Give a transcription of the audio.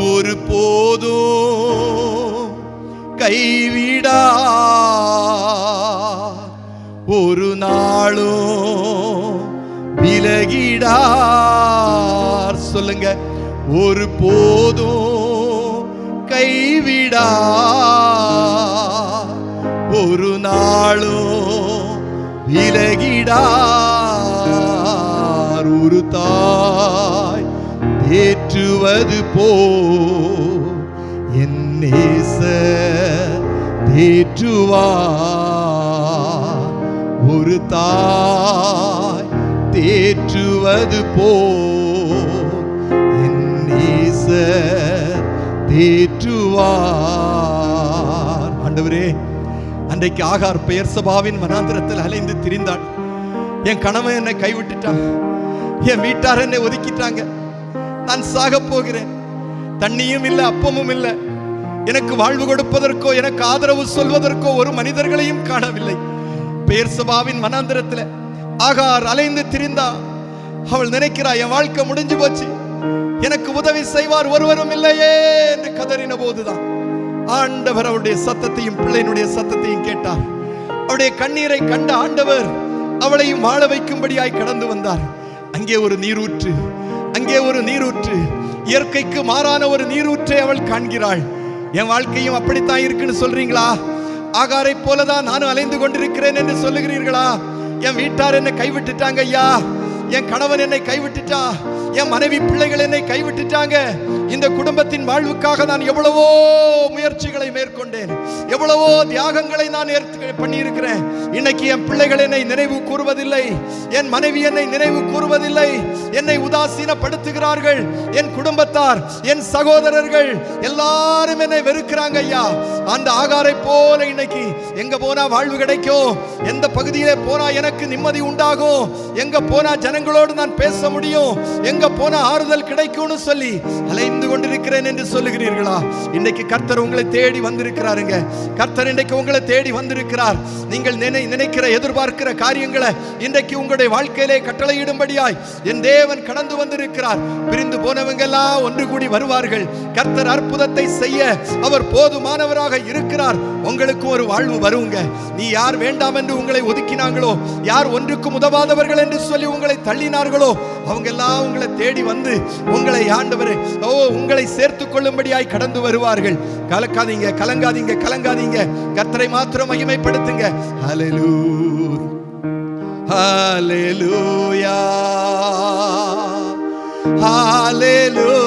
ஒரு போதும் கைவிடா, ஒரு நாளும் விலகிடார். சொல்லுங்க, ஒரு போதும் கைவிடா, ஒரு நாளும் விலகிடார். ஒரு தாய் தேற்றுவது போ என் நேசர் தேற்றுவார். ஒரு தாய் தேற்றுவது போ என் நேசர் தேற்றுவார். ஆண்டவரே, அன்றைக்கு ஆகார் பெயர்சபாவின் வனாந்திரத்தில் அலைந்து திரிந்தாள். என் கணவன் என்னை கைவிட்டுட்டான், என் வீட்டார் என்னை ஒதுக்கிட்டாங்க, நான் சாக போகிறேன், தண்ணியும் இல்லை அப்பமும் இல்லை, எனக்கு வாழ்வு கொடுப்பதற்கோ எனக்கு ஆதரவு சொல்வதற்கோ ஒரு மனிதர்களையும் காணவில்லை. பெயர்சபாவின் வனாந்திரத்தில் ஆகார் அலைந்து திரிந்தா. அவள் நினைக்கிறாய், என் வாழ்க்கை முடிஞ்சு போச்சு, எனக்கு உதவி செய்வார் ஒருவரும் இல்லையே என்று கதறின போதுதான் ஆண்டவர் அவருடைய சத்தத்தையும் பிள்ளையினுடைய சத்தத்தையும் கேட்டார். அவருடைய கண்ணீரை கண்ட ஆண்டவர் அவளையும் வாழ வைக்கும்படியாய் கடந்து வந்தார். அங்கே ஒரு நீரூற்று, அங்கே ஒரு நீரூற்று, இயற்கைக்கு மாறான ஒரு நீரூற்றை அவள் காண்கிறாள். என் வாழ்க்கையும் அப்படித்தான் இருக்குன்னு சொல்றீங்களா? ஆகாரை போலதான் நானும் அலைந்து கொண்டிருக்கிறேன் என்று சொல்லுகிறீர்களா? என் வீட்டார் என்னை கைவிட்டுட்டாங்க ஐயா, என் கணவன் என்னை கைவிட்டுட்டா, என் மனைவி பிள்ளைகள் என்னை கைவிட்டுட்டாங்க. இந்த குடும்பத்தின் வாழ்வுக்காக நான் எவ்வளவோ முயற்சிகளை மேற்கொண்டேன், எவ்வளவோ தியாகங்களை நான் பண்ணியிருக்கிறேன். இன்னைக்கு என் பிள்ளைகள் என்னை நினைவு கூறுவதில்லை, என் மனைவி என்னை நினைவு கூறுவதில்லை, என்னை உதாசீனப்படுத்துகிறார்கள். என் குடும்பத்தார், என் சகோதரர்கள் எல்லாரும் என்னை வெறுக்கிறாங்க ஐயா. அந்த ஆகாரை போல இன்னைக்கு எங்க போனா வாழ்வு கிடைக்கும், எந்த பகுதியிலே போனா எனக்கு நிம்மதி உண்டாகும், எங்க போனா ஜனங்களோடு நான் பேச முடியும், எங்க போனா ஆறுதல் கிடைக்கும்னு சொல்லி அலைந்து கொண்டிருக்கிறேன் என்று சொல்லுகிறீர்களா? இன்னைக்கு கர்த்தர் உங்களை தேடி வந்திருக்கிறாருங்க. கர்த்தர் இன்றைக்கு உங்களை தேடி வந்திருக்கிறார். நீங்கள் நினைக்கிற எதிர்பார்க்கிற காரியங்களை இன்றைக்கு உங்களுடைய வாழ்க்கையிலே கட்டளையிடும்படியாய் என் தேவன் கடந்து வந்திருக்கிறார். பிரிந்து போனவங்க எல்லாம் ஒன்று கூடி வருவார்கள். கர்த்தர் அற்புதத்தை செய்ய அவர் போதுமானவராக இருக்கிறார். உங்களுக்கு ஒரு வாழ்வு வருங்க. நீ யார் வேண்டாம் என்று உங்களை ஒதுக்கினாங்களோ, யார் ஒன்றுக்கும் உதவாதவர்கள் என்று சொல்லி உங்களை தள்ளினார்களோ, அவங்க எல்லாம் உங்களை தேடி வந்து உங்களை ஆண்டவரே உங்களை சேர்த்துக் கொள்ளும்படியாய் கடந்து வருவார்கள். கலக்காதீங்க, கலங்காதீங்க, கலங்காதீங்க. கர்த்தரை மாத்திரம் மகிமைப்படுத்துங்க. ஹல்லேலூயா, ஹல்லேலூயா, ஹல்லேலூயா.